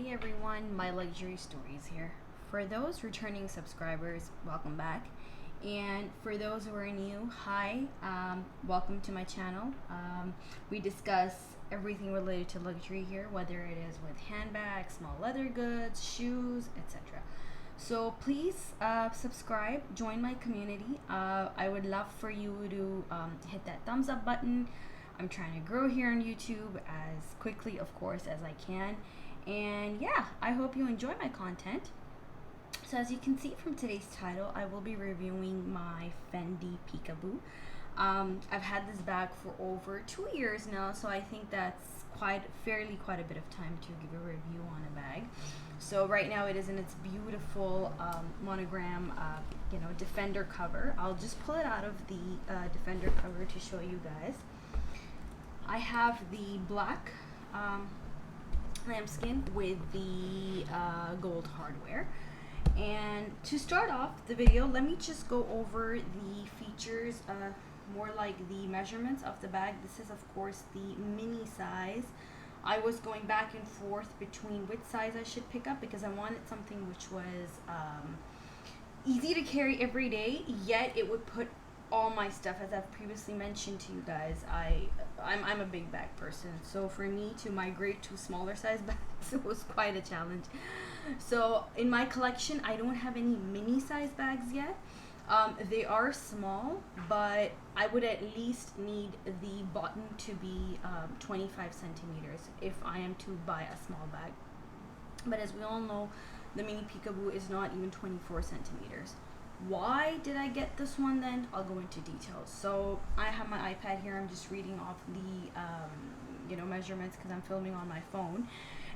Hey everyone, my luxury stories here. For those returning subscribers, welcome back. And for those who are new, hi, welcome to my channel. We discuss everything related to luxury here, whether it is with handbags, small leather goods, shoes, etc. So please subscribe, join my community. I would love for you to hit that thumbs up button. I'm trying to grow here on YouTube as quickly, of course, as I can. And yeah, I hope you enjoy my content. So as you can see from today's title, I will be reviewing my Fendi Peekaboo. I've had this bag for over 2 years now, so I think that's quite a bit of time to give a review on a bag. So right now it is in its beautiful monogram, Defender cover. I'll just pull it out of the Defender cover to show you guys. I have the black lambskin with the gold hardware. And to start off the video, let me just go over the features, more like the measurements of the bag. This is of course the mini size. I was going back and forth between which size I should pick up because I wanted something which was easy to carry every day, yet it would put all my stuff, as I've previously mentioned to you guys. I'm a big bag person, so for me to migrate to smaller size bags was quite a challenge. So in my collection, I don't have any mini size bags yet. They are small, but I would at least need the bottom to be 25 centimeters if I am to buy a small bag. But as we all know, the mini Peekaboo is not even 24 centimeters. Why did I get this one then? I'll go into details. So I have my iPad here. I'm just reading off the measurements because I'm filming on my phone.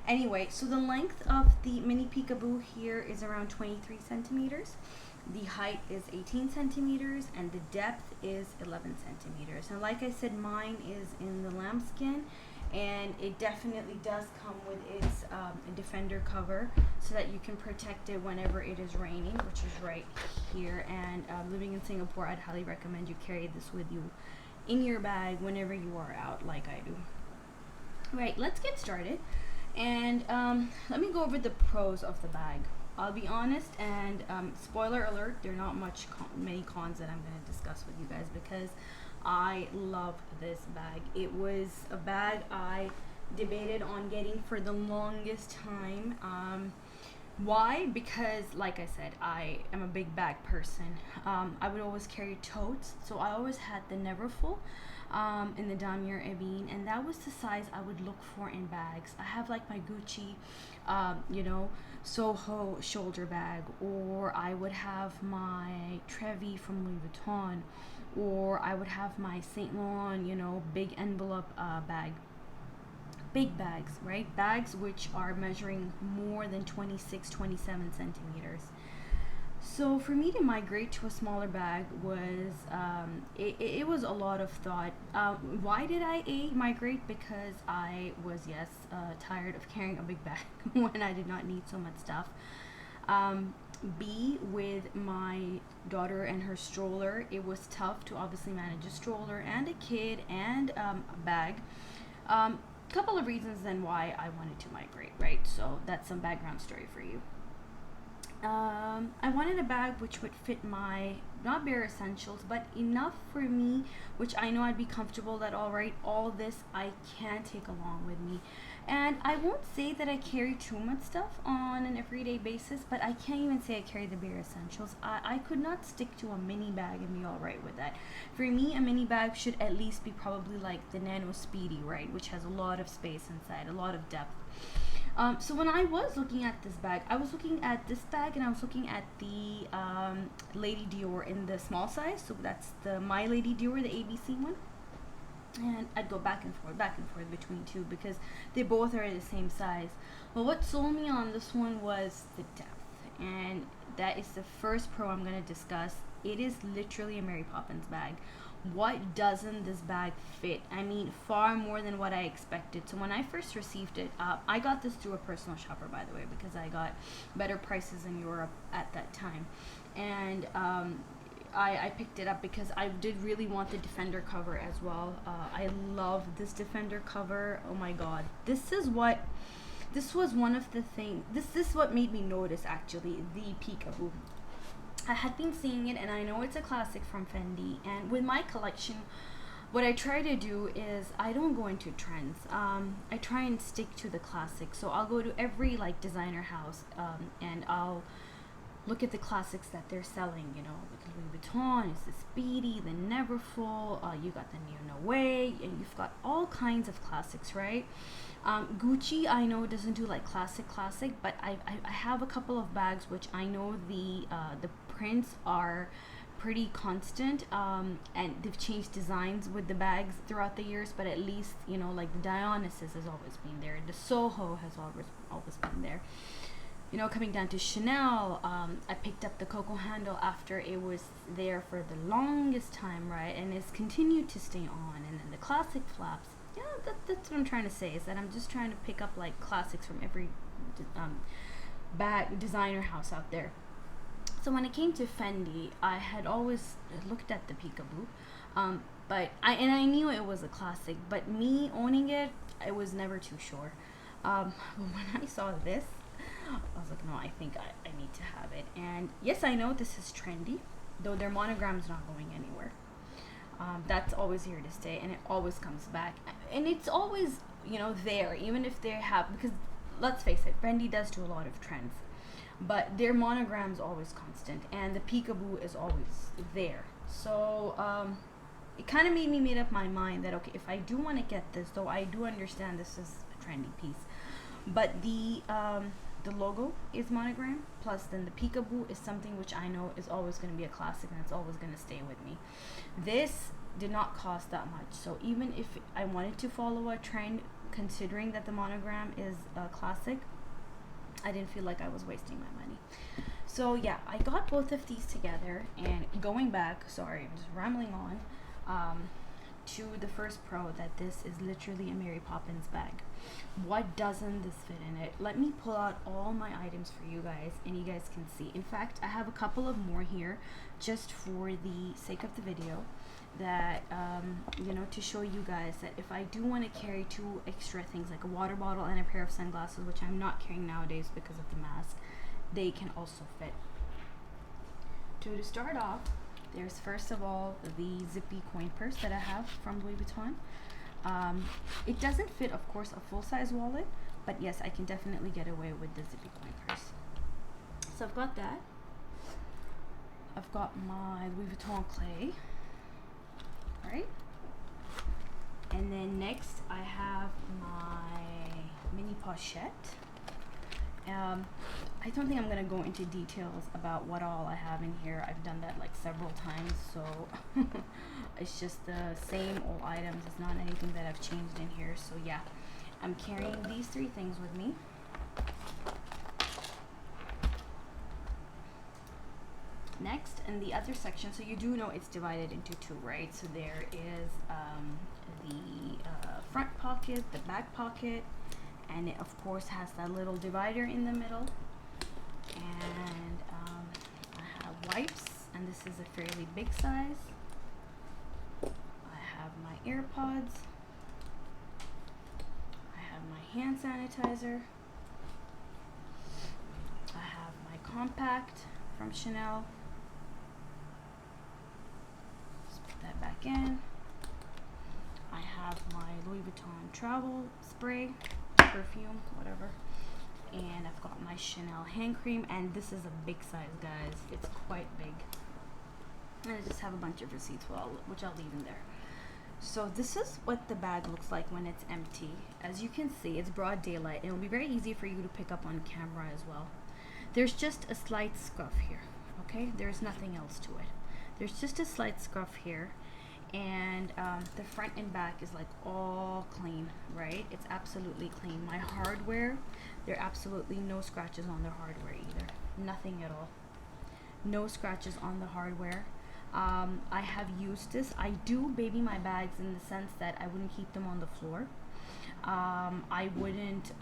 Anyway, so the length of the mini Peekaboo here is around 23 centimeters. The height is 18 centimeters and the depth is 11 centimeters. Now, like I said, mine is in the lambskin, and it definitely does come with its Defender cover so that you can protect it whenever it is raining, which is right here. And living in Singapore, I'd highly recommend you carry this with you in your bag whenever you are out, like I do. Right, let's get started. And let me go over the pros of the bag. I'll be honest, and spoiler alert, there are not many cons that I'm going to discuss with you guys because I love this bag. It was a bag I debated on getting for the longest time. Why? Because, like I said, I am a big bag person. I would always carry totes, so I always had the Neverfull in the Damier Ebene, and that was the size I would look for in bags. I have like my Gucci, Soho shoulder bag, or I would have my Trevi from Louis Vuitton, or I would have my Saint Laurent, big envelope bag. Big bags, right? Bags which are measuring more than 26, 27 centimeters. So for me to migrate to a smaller bag was, it was a lot of thought. Why did I migrate? Because I was, yes, tired of carrying a big bag when I did not need so much stuff. B, with my daughter and her stroller, it was tough to obviously manage a stroller and a kid and a bag. Couple of reasons then why I wanted to migrate, right? So that's some background story for you. I wanted a bag which would fit my, not bare essentials, but enough for me, which I know I'd be comfortable that, all right, all this I can take along with me. And I won't say that I carry too much stuff on an everyday basis, but I can't even say I carry the bare essentials. I could not stick to a mini bag and be all right with that. For me, a mini bag should at least be probably like the Nano Speedy, right, which has a lot of space inside, a lot of depth. So when I was looking at this bag, I was looking at this bag and I was looking at the Lady Dior in the small size. So that's the My Lady Dior, the ABC one. And I'd go back and forth between two because they both are the same size. Well, what sold me on this one was the depth. And that is the first pro I'm going to discuss. It is literally a Mary Poppins bag. What doesn't this bag fit? I mean, far more than what I expected. So when I first received it, I got this through a personal shopper, by the way, because I got better prices in Europe at that time. And I picked it up because I did really want the Defender cover as well. I love this Defender cover. Oh my god. This is what This was one of the things, this is what made me notice actually the Peekaboo. I had been seeing it and I know it's a classic from Fendi, and with my collection what I try to do is I don't go into trends. I try and stick to the classics. So I'll go to every like designer house, and I'll look at the classics that they're selling. You know, with Louis Vuitton, it's the Speedy, the Neverfull. You got the Neo No Way, and you've got all kinds of classics, right? Gucci, I know doesn't do like classic, but I have a couple of bags which I know the prints are pretty constant, and they've changed designs with the bags throughout the years, but at least, you know, like the Dionysus has always been there, the Soho has always been there. You know, coming down to Chanel, I picked up the Coco handle after it was there for the longest time, right? And it's continued to stay on. And then the classic flaps. Yeah, that's what I'm trying to say, is that I'm just trying to pick up like classics from every bag designer house out there. So when it came to Fendi, I had always looked at the Peekaboo, but I knew it was a classic. But me owning it, I was never too sure. But when I saw this, I was like, no, I think I need to have it. And yes, I know this is trendy, though their monogram's not going anywhere. That's always here to stay, and it always comes back. And it's always, you know, there, even if they have, because let's face it, Fendi does do a lot of trends, but their monogram's always constant, and the Peekaboo is always there. So it kind of made me made up my mind that, okay, if I do want to get this, though I do understand this is a trendy piece, but the logo is monogram, plus then the Peekaboo is something which I know is always going to be a classic, and it's always going to stay with me. This did not cost that much, so even if I wanted to follow a trend, considering that the monogram is a classic, I didn't feel like I was wasting my money. So yeah, I got both of these together, and going back, sorry, I'm just rambling on, to the first pro, that this is literally a Mary Poppins bag. What doesn't this fit in it? Let me pull out all my items for you guys, and you guys can see. In fact, I have a couple of more here just for the sake of the video, that you know, to show you guys that if I do want to carry two extra things like a water bottle and a pair of sunglasses, which I'm not carrying nowadays because of the mask, they can also fit. To start off, there's first of all the zippy coin purse that I have from Louis Vuitton. It doesn't fit, of course, a full-size wallet, but yes, I can definitely get away with the zippy coin purse. So I've got that. I've got my Louis Vuitton clay, right? And then next I have my mini pochette. I don't think I'm gonna go into details about what all I have in here. I've done that like several times, so it's just the same old items. It's not anything that I've changed in here. So yeah, I'm carrying these three things with me. Next, in the other section, so you do know it's divided into two, right? So there is the front pocket, the back pocket, and it of course has that little divider in the middle. And I have wipes, and this is a fairly big size. I have my AirPods. I have my hand sanitizer. I have my compact from Chanel. Just put that back in. I have my Louis Vuitton travel spray, perfume, whatever. And I've got my Chanel hand cream, and this is a big size, guys. It's quite big. And I just have a bunch of receipts, which I'll leave in there. So this is what the bag looks like when it's empty. As you can see, it's broad daylight, and it'll be very easy for you to pick up on camera as well. There's just a slight scuff here, okay? There's nothing else to it. There's just a slight scuff here. And the front and back is like all clean, right? It's absolutely clean. My hardware, there are absolutely no scratches on the hardware either. Nothing at all. No scratches on the hardware. I have used this. I do baby my bags in the sense that I wouldn't keep them on the floor. I wouldn't,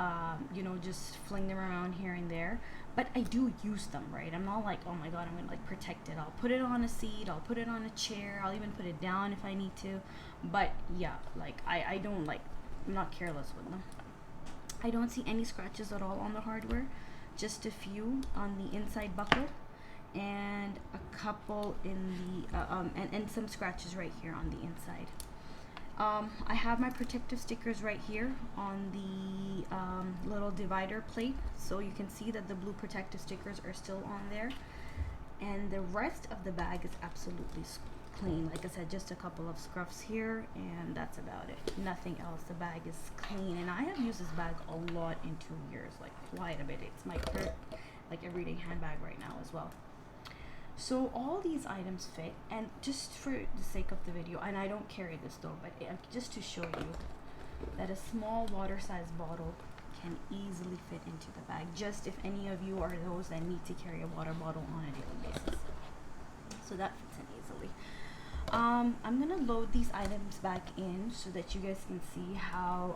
you know, just fling them around here and there. But I do use them, right? I'm not like, oh my god, I'm gonna like protect it. I'll put it on a seat, I'll put it on a chair, I'll even put it down if I need to. But yeah, like I don't like, I'm not careless with them. I don't see any scratches at all on the hardware, just a few on the inside buckle and a couple in the and some scratches right here on the inside. I have my protective stickers right here on the little divider plate, so you can see that the blue protective stickers are still on there, and the rest of the bag is absolutely clean. Like I said, just a couple of scruffs here, and that's about it. Nothing else. The bag is clean, and I have used this bag a lot in 2 years, like quite a bit. It's my like everyday handbag right now as well. So all these items fit, and just for the sake of the video, and I don't carry this though, but just to show you that a small water-sized bottle can easily fit into the bag, just if any of you are those that need to carry a water bottle on a daily basis. So that fits in easily. I'm gonna load these items back in so that you guys can see how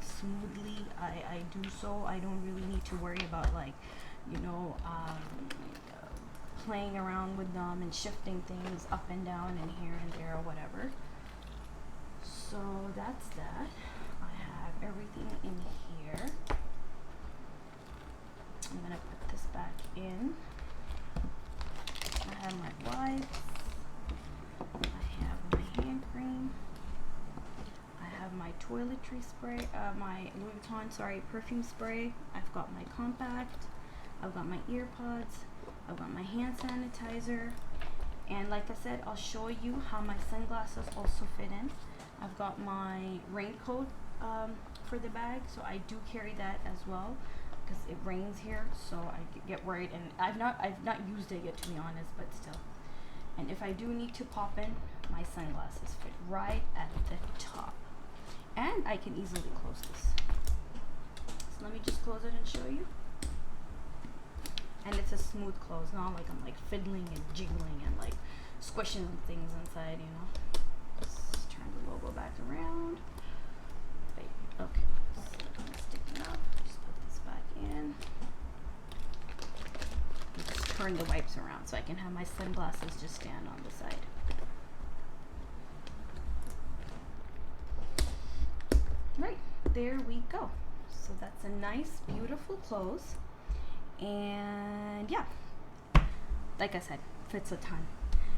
smoothly I do so. I don't really need to worry about, like, you know, playing around with them and shifting things up and down and here and there or whatever. So that's that. I have everything in here. I'm gonna put this back in. I have my wipes. I have my hand cream. I have my toiletry spray, my Louis Vuitton, perfume spray. I've got my compact. I've got my ear pods. I've got my hand sanitizer. And like I said, I'll show you how my sunglasses also fit in. I've got my raincoat for the bag, so I do carry that as well because it rains here, so I get worried. And I've not used it yet, to be honest, but still. And if I do need to pop in, my sunglasses fit right at the top. And I can easily close this. So let me just close it and show you. And it's a smooth close, not like I'm like fiddling and jiggling and like squishing things inside, you know. Just turn the logo back around. Wait, okay. So kind of sticking up. Just put this back in. And just turn the wipes around so I can have my sunglasses just stand on the side. Right, there we go. So that's a nice, beautiful close. And yeah, like I said, fits a ton.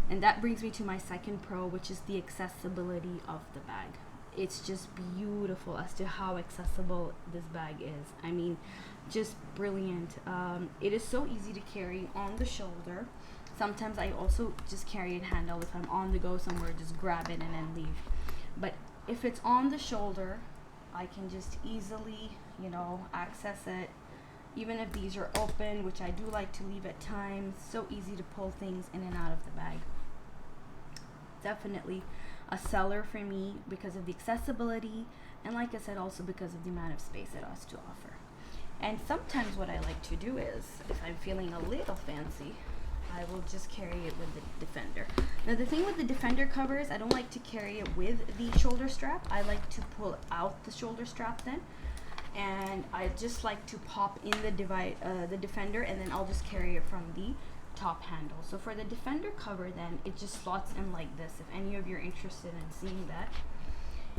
And that brings me to my second pro, which is the accessibility of the bag. It's just beautiful as to how accessible this bag is. I mean, just brilliant. It is so easy to carry on the shoulder. Sometimes I also just carry it handheld if I'm on the go somewhere, just grab it and then leave. But if it's on the shoulder, I can just easily, you know, access it. Even if these are open, which I do like to leave at times, so easy to pull things in and out of the bag. Definitely a seller for me because of the accessibility, and like I said, also because of the amount of space it has to offer. And sometimes what I like to do is, if I'm feeling a little fancy, I will just carry it with the Defender. Now the thing with the Defender covers, I don't like to carry it with the shoulder strap. I like to pull out the shoulder strap then. And I just like to pop in the Defender, and then I'll just carry it from the top handle. So for the Defender cover then, it just slots in like this. If any of you are interested in seeing that,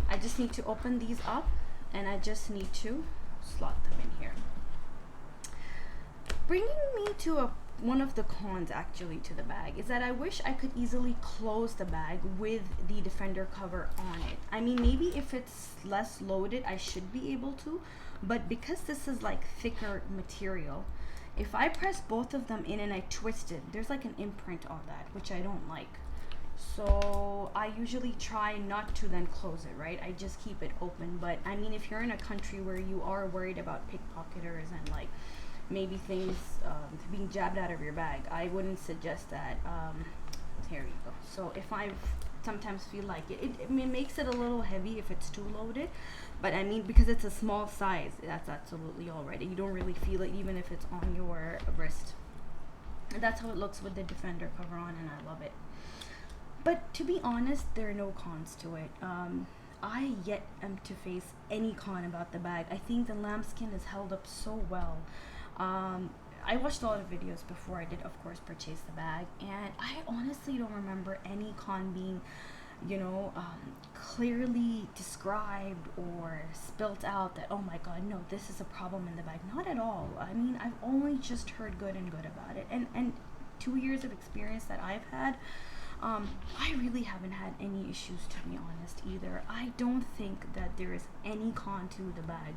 I just need to open these up and I just need to slot them in here. Bringing me to one of the cons actually to the bag is that I wish I could easily close the bag with the Defender cover on it. I mean, maybe if it's less loaded, I should be able to, but because this is like thicker material, if I press both of them in and I twist it, there's like an imprint on that, which I don't like. So I usually try not to then close it, right? I just keep it open. But I mean, if you're in a country where you are worried about pickpocketers and like maybe things being jabbed out of your bag, I wouldn't suggest that. Here you go. So if I sometimes feel like it makes it a little heavy if it's too loaded, but I mean, because it's a small size, that's absolutely all right. You don't really feel it even if it's on your wrist. And that's how it looks with the Defender cover on, and I love it. But to be honest, there are no cons to it. I yet am to face any con about the bag. I think the lambskin is held up so well. I watched a lot of videos before I did, of course, purchase the bag, and I honestly don't remember any con being you know, clearly described or spelt out that, oh my god, no, this is a problem in the bag. Not at all. I mean, I've only just heard good and good about it. And 2 years of experience that I've had, I really haven't had any issues, to be honest, either. I don't think that there is any con to the bag.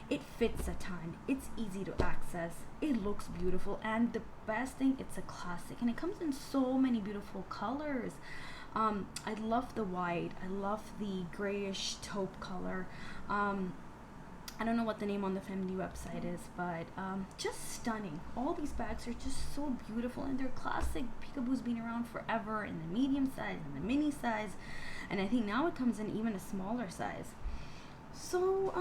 It fits a ton. It's easy to access. It looks beautiful, and the best thing, it's a classic, and it comes in so many beautiful colors. I love the white. I love the grayish taupe color. I don't know what the name on the Fendi website is, but just stunning. All these bags are just so beautiful, and they're classic. Peekaboo's been around forever in the medium size and the mini size, and I think now it comes in even a smaller size. So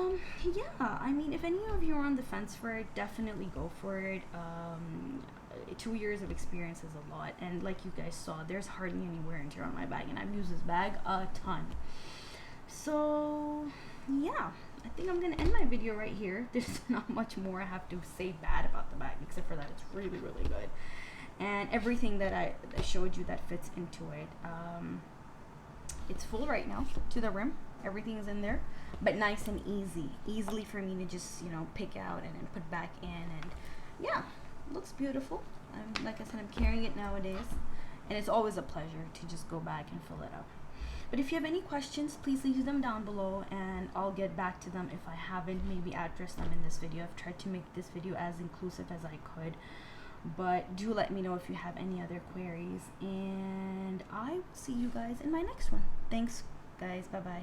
yeah, I mean, if any of you are on the fence for it, definitely go for it. 2 years of experience is a lot, and like you guys saw, there's hardly any wear and tear on my bag, and I've used this bag a ton. So yeah, I think I'm gonna end my video right here. There's not much more I have to say bad about the bag, except for that it's really, really good, and everything that I showed you that fits into it. It's full right now to the rim. Everything is in there, but nice and easily for me to just, you know, pick out and then put back in. And yeah, looks beautiful. Like I said, I'm carrying it nowadays, and it's always a pleasure to just go back and fill it up. But if you have any questions, please leave them down below, and I'll get back to them if I haven't maybe addressed them in this video. I've tried to make this video as inclusive as I could, but do let me know if you have any other queries, and I will see you guys in my next one. Thanks guys, bye bye.